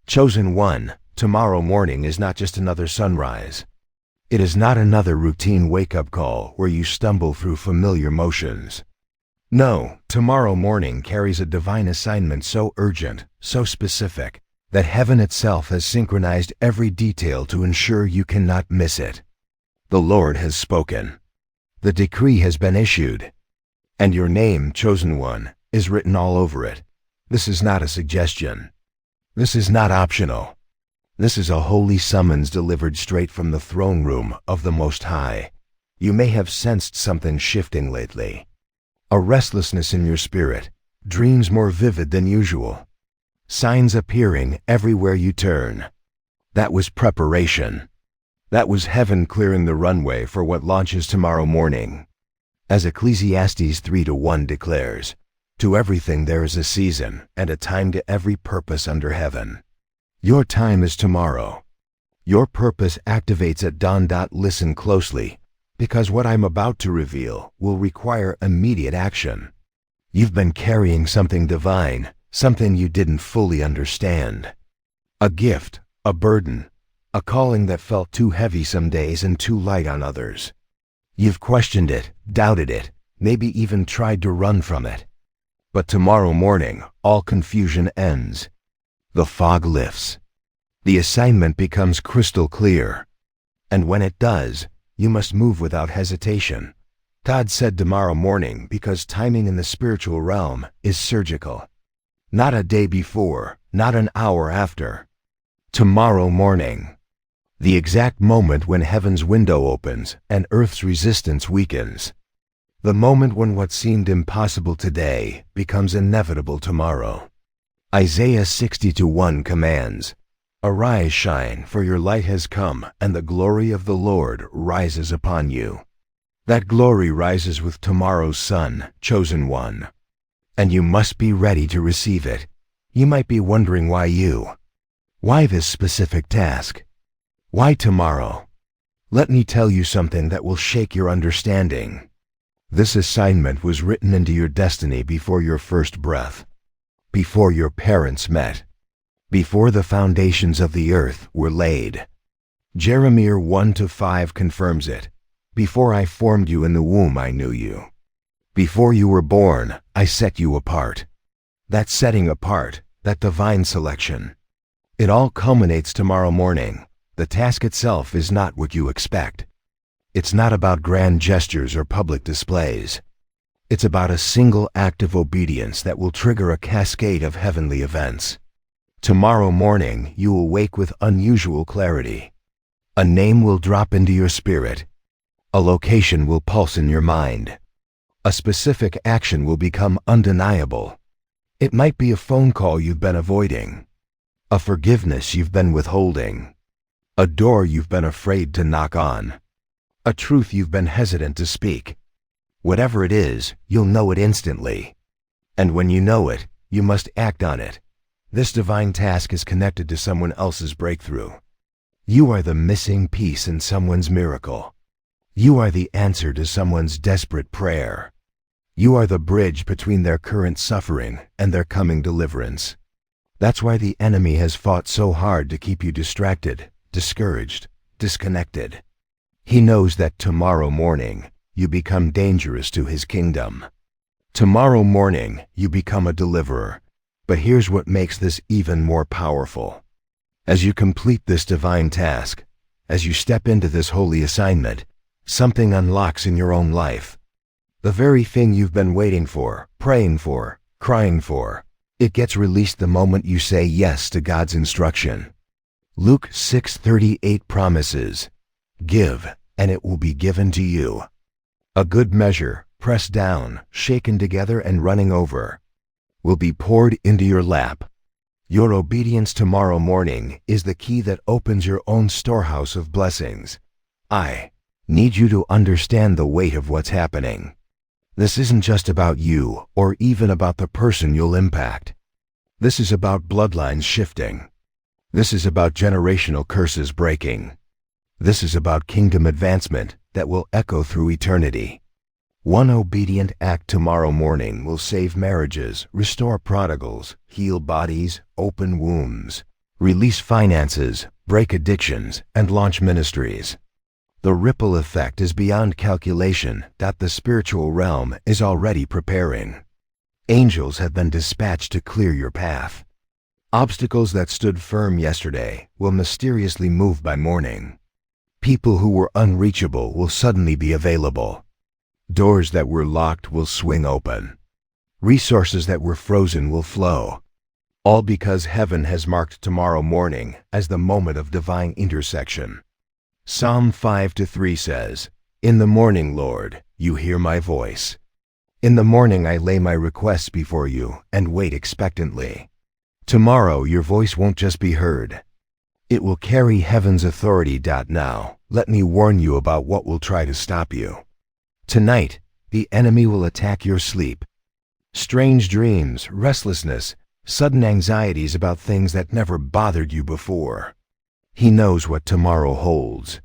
Chosen one, tomorrow morning is not just another sunrise. It is not another routine wake-up call where you stumble through familiar motions. No, tomorrow morning carries a divine assignment so urgent, so specific, that heaven itself has synchronized every detail to ensure you cannot miss it. The Lord has spoken. The decree has been issued. And your name, chosen one, is written all over it. This is not a suggestion. This is not optional. This is a holy summons delivered straight from the throne room of the Most High. You may have sensed something shifting lately. A restlessness in your spirit, dreams more vivid than usual. Signs appearing everywhere you turn. That was preparation. That was heaven clearing the runway for what launches tomorrow morning. As Ecclesiastes 3:1 declares, to everything there is a season and a time to every purpose under heaven. Your time is tomorrow. Your purpose activates at dawn. Listen closely, because what I'm about to reveal will require immediate action. You've been carrying something divine, something you didn't fully understand. A gift, a burden, a calling that felt too heavy some days and too light on others. You've questioned it, doubted it, maybe even tried to run from it. But tomorrow morning, all confusion ends. The fog lifts. The assignment becomes crystal clear. And when it does, you must move without hesitation. God said tomorrow morning because timing in the spiritual realm is surgical. Not a day before, not an hour after. Tomorrow morning. The exact moment when heaven's window opens and earth's resistance weakens. The moment when what seemed impossible today becomes inevitable tomorrow. Isaiah 60:1 commands, "Arise, shine, for your light has come, and the glory of the Lord rises upon you." That glory rises with tomorrow's sun, chosen one. And you must be ready to receive it. You might be wondering why you. Why this specific task? Why tomorrow? Let me tell you something that will shake your understanding. This assignment was written into your destiny before your first breath, before your parents met, before the foundations of the earth were laid. Jeremiah 1-5 confirms it. Before I formed you in the womb, I knew you. Before you were born, I set you apart. That setting apart, that divine selection. It all culminates tomorrow morning. The task itself is not what you expect. It's not about grand gestures or public displays. It's about a single act of obedience that will trigger a cascade of heavenly events. Tomorrow morning, you will wake with unusual clarity. A name will drop into your spirit. A location will pulse in your mind. A specific action will become undeniable. It might be a phone call you've been avoiding, a forgiveness you've been withholding, a door you've been afraid to knock on, a truth you've been hesitant to speak. Whatever it is, you'll know it instantly. And when you know it, you must act on it. This divine task is connected to someone else's breakthrough. You are the missing piece in someone's miracle. You are the answer to someone's desperate prayer. You are the bridge between their current suffering and their coming deliverance. That's why the enemy has fought so hard to keep you distracted, discouraged, disconnected. He knows that tomorrow morning, you become dangerous to his kingdom. Tomorrow morning, you become a deliverer. But here's what makes this even more powerful. As you complete this divine task, as you step into this holy assignment, something unlocks in your own life. The very thing you've been waiting for, praying for, crying for, it gets released the moment you say yes to God's instruction. Luke 6:38 promises, "Give, and it will be given to you. A good measure, pressed down, shaken together and running over, will be poured into your lap." Your obedience tomorrow morning is the key that opens your own storehouse of blessings. I need you to understand the weight of what's happening. This isn't just about you or even about the person you'll impact. This is about bloodlines shifting. This is about generational curses breaking. This is about kingdom advancement that will echo through eternity. One obedient act tomorrow morning will save marriages, restore prodigals, heal bodies, open wombs, Release finances, break addictions, and launch ministries. The ripple effect is beyond calculation that the spiritual realm is already preparing. Angels have been dispatched to clear your path. Obstacles that stood firm yesterday will mysteriously move by morning. People who were unreachable will suddenly be available. Doors that were locked will swing open. Resources that were frozen will flow. All because heaven has marked tomorrow morning as the moment of divine intersection. Psalm 5-3 says, "In the morning, Lord, you hear my voice. In the morning I lay my requests before you and wait expectantly." Tomorrow your voice won't just be heard. It will carry heaven's authority. Now, let me warn you about what will try to stop you. Tonight, the enemy will attack your sleep. Strange dreams, restlessness, sudden anxieties about things that never bothered you before. He knows what tomorrow holds.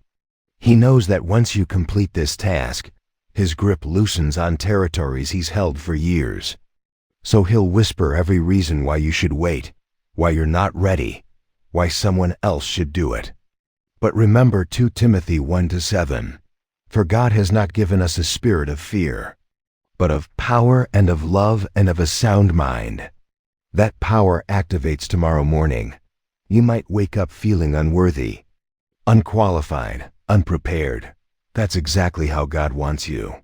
He knows that once you complete this task, his grip loosens on territories he's held for years. So he'll whisper every reason why you should wait, why you're not ready, why someone else should do it. But remember 2 Timothy 1-7, "For God has not given us a spirit of fear, but of power and of love and of a sound mind." That power activates tomorrow morning. You might wake up feeling unworthy, unqualified, unprepared. That's exactly how God wants you.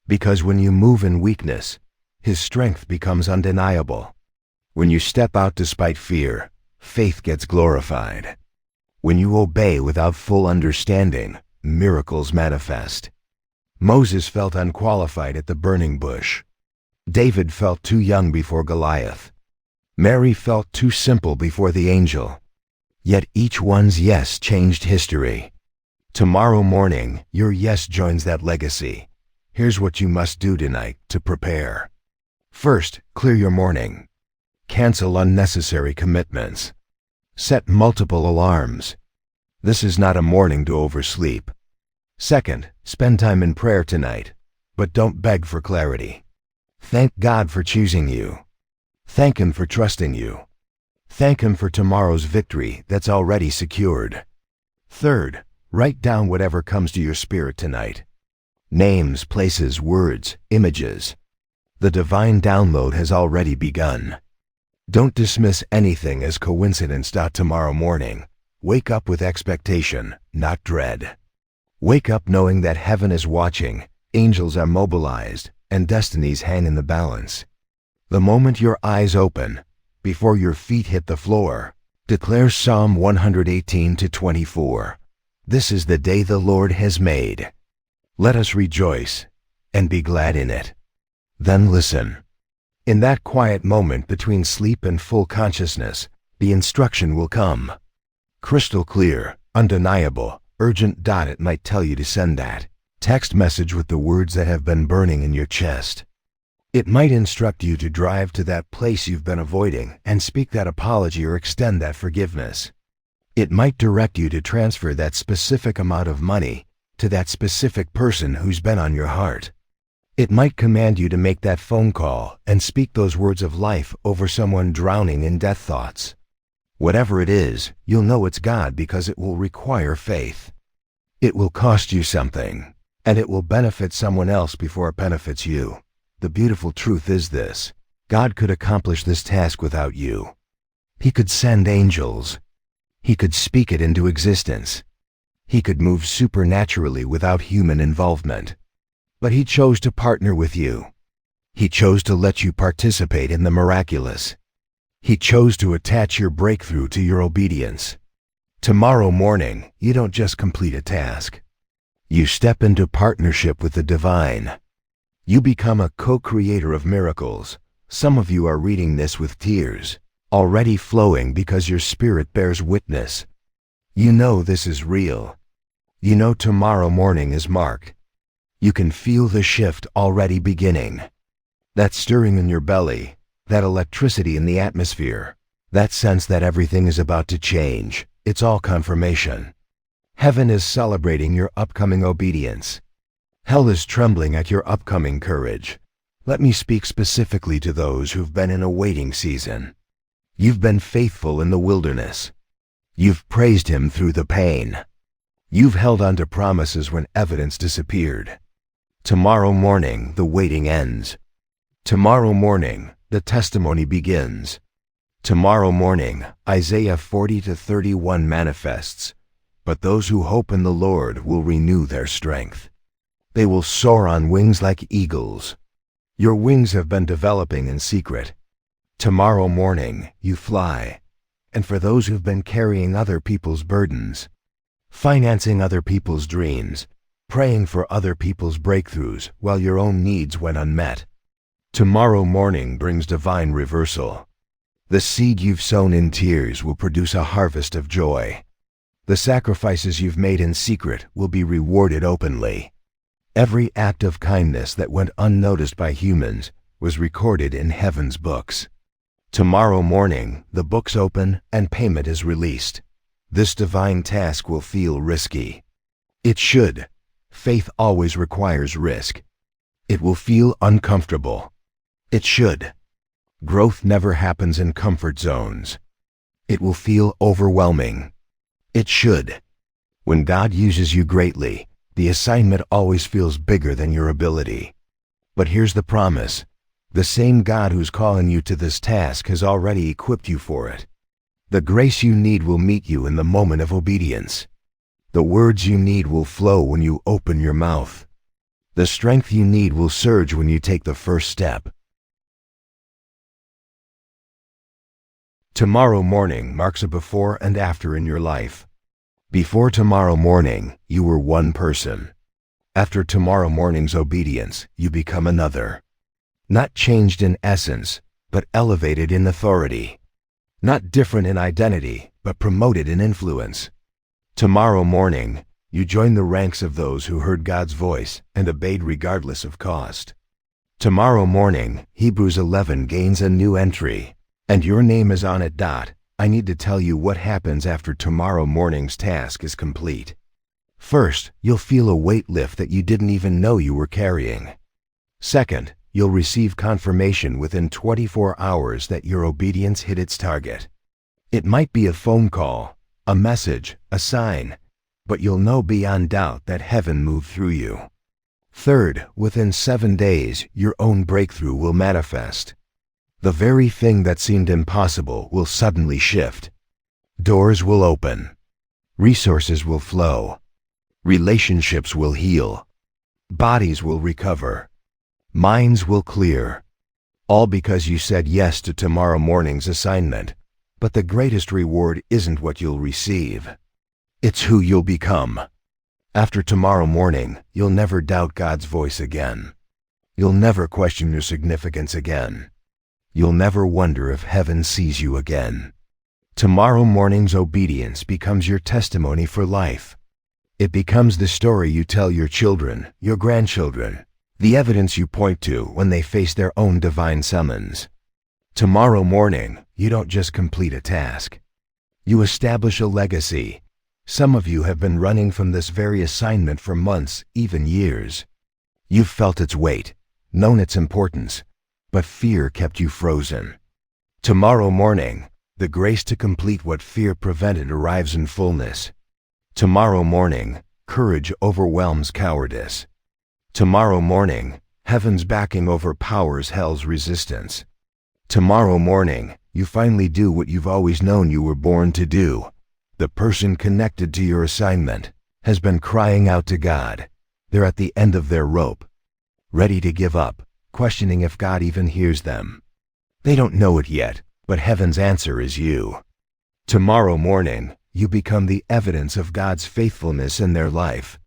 Because when you move in weakness, his strength becomes undeniable. When you step out despite fear, faith gets glorified. When you obey without full understanding, miracles manifest. Moses felt unqualified at the burning bush. David felt too young before Goliath. Mary felt too simple before the angel. Yet each one's yes changed history. Tomorrow morning, your yes joins that legacy. Here's what you must do tonight to prepare. First, clear your morning. Cancel unnecessary commitments. Set multiple alarms. This is not a morning to oversleep. Second, spend time in prayer tonight, but don't beg for clarity. Thank God for choosing you. Thank him for trusting you. Thank him for tomorrow's victory that's already secured. Third, write down whatever comes to your spirit tonight. Names, places, words, images. The divine download has already begun. Don't dismiss anything as coincidence. Tomorrow morning, wake up with expectation, not dread. Wake up knowing that heaven is watching, angels are mobilized, and destinies hang in the balance. The moment your eyes open, before your feet hit the floor, declare Psalm 118-24. This is the day the Lord has made. Let us rejoice and be glad in it. Then listen. In that quiet moment between sleep and full consciousness, the instruction will come. Crystal clear, undeniable, urgent. It might tell you to send that text message with the words that have been burning in your chest. It might instruct you to drive to that place you've been avoiding and speak that apology or extend that forgiveness. It might direct you to transfer that specific amount of money to that specific person who's been on your heart. It might command you to make that phone call and speak those words of life over someone drowning in death thoughts. Whatever it is, you'll know it's God because it will require faith. It will cost you something, and it will benefit someone else before it benefits you. The beautiful truth is this: God could accomplish this task without you. He could send angels. He could speak it into existence. He could move supernaturally without human involvement. But he chose to partner with you. He chose to let you participate in the miraculous. He chose to attach your breakthrough to your obedience. Tomorrow morning, you don't just complete a task. You step into partnership with the divine. You become a co-creator of miracles. Some of you are reading this with tears already flowing because your spirit bears witness. You know this is real. You know tomorrow morning is marked. You can feel the shift already beginning. That stirring in your belly, that electricity in the atmosphere, that sense that everything is about to change. It's all confirmation. Heaven is celebrating your upcoming obedience. Hell is trembling at your upcoming courage. Let me speak specifically to those who've been in a waiting season. You've been faithful in the wilderness. You've praised Him through the pain. You've held on to promises when evidence disappeared. Tomorrow morning, the waiting ends. Tomorrow morning, the testimony begins. Tomorrow morning, Isaiah 40-31 manifests. But those who hope in the Lord will renew their strength. They will soar on wings like eagles. Your wings have been developing in secret. Tomorrow morning, you fly. And for those who've been carrying other people's burdens, financing other people's dreams, praying for other people's breakthroughs while your own needs went unmet, tomorrow morning brings divine reversal. The seed you've sown in tears will produce a harvest of joy. The sacrifices you've made in secret will be rewarded openly. Every act of kindness that went unnoticed by humans was recorded in heaven's books. Tomorrow morning, the books open and payment is released. This divine task will feel risky. It should. Faith always requires risk. It will feel uncomfortable. It should. Growth never happens in comfort zones. It will feel overwhelming. It should. When God uses you greatly, the assignment always feels bigger than your ability. But here's the promise. The same God who's calling you to this task has already equipped you for it. The grace you need will meet you in the moment of obedience. The words you need will flow when you open your mouth. The strength you need will surge when you take the first step. Tomorrow morning marks a before and after in your life. Before tomorrow morning, you were one person. After tomorrow morning's obedience, you become another. Not changed in essence, but elevated in authority. Not different in identity, but promoted in influence. Tomorrow morning, you join the ranks of those who heard God's voice and obeyed regardless of cost. Tomorrow morning, Hebrews 11 gains a new entry, and your name is on it. I need to tell you what happens after tomorrow morning's task is complete. First, you'll feel a weight lift that you didn't even know you were carrying. Second, you'll receive confirmation within 24 hours that your obedience hit its target. It might be a phone call, a message, a sign, but you'll know beyond doubt that heaven moved through you. Third, within 7 days, your own breakthrough will manifest. The very thing that seemed impossible will suddenly shift. Doors will open. Resources will flow. Relationships will heal. Bodies will recover. Minds will clear. All because you said yes to tomorrow morning's assignment. But the greatest reward isn't what you'll receive. It's who you'll become. After tomorrow morning, you'll never doubt God's voice again. You'll never question your significance again. You'll never wonder if heaven sees you again. Tomorrow morning's obedience becomes your testimony for life. It becomes the story you tell your children, your grandchildren, the evidence you point to when they face their own divine summons. Tomorrow morning, you don't just complete a task. You establish a legacy. Some of you have been running from this very assignment for months, even years. You've felt its weight, known its importance, but fear kept you frozen. Tomorrow morning, the grace to complete what fear prevented arrives in fullness. Tomorrow morning, courage overwhelms cowardice. Tomorrow morning, heaven's backing overpowers hell's resistance. Tomorrow morning, you finally do what you've always known you were born to do. The person connected to your assignment has been crying out to God. They're at the end of their rope, ready to give up, questioning if God even hears them. They don't know it yet, but heaven's answer is you. Tomorrow morning, you become the evidence of God's faithfulness in their life.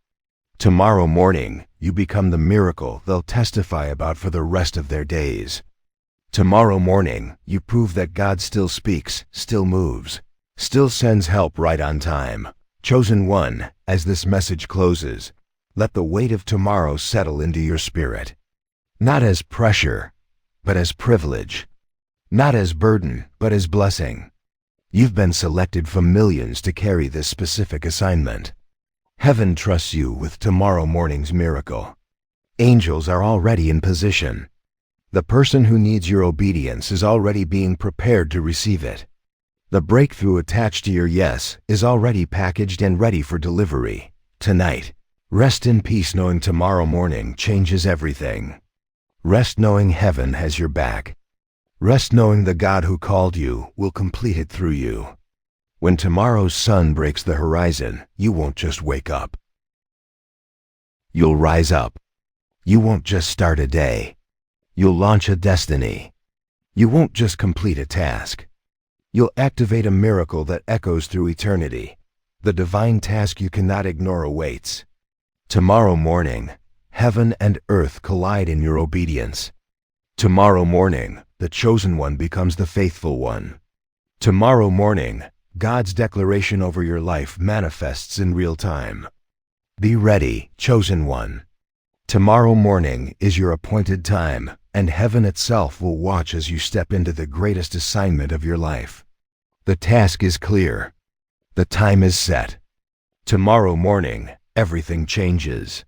Tomorrow morning, you become the miracle they'll testify about for the rest of their days. Tomorrow morning, you prove that God still speaks, still moves, still sends help right on time. Chosen one, as this message closes, let the weight of tomorrow settle into your spirit. Not as pressure, but as privilege. Not as burden, but as blessing. You've been selected from millions to carry this specific assignment. Heaven trusts you with tomorrow morning's miracle. Angels are already in position. The person who needs your obedience is already being prepared to receive it. The breakthrough attached to your yes is already packaged and ready for delivery. Tonight, rest in peace knowing tomorrow morning changes everything. Rest knowing heaven has your back. Rest knowing the God who called you will complete it through you. When tomorrow's sun breaks the horizon, you won't just wake up. You'll rise up. You won't just start a day. You'll launch a destiny. You won't just complete a task. You'll activate a miracle that echoes through eternity. The divine task you cannot ignore awaits. Tomorrow morning, heaven and earth collide in your obedience. Tomorrow morning, the chosen one becomes the faithful one. Tomorrow morning, God's declaration over your life manifests in real time. Be ready, chosen one. Tomorrow morning is your appointed time, and heaven itself will watch as you step into the greatest assignment of your life. The task is clear. The time is set. Tomorrow morning, everything changes.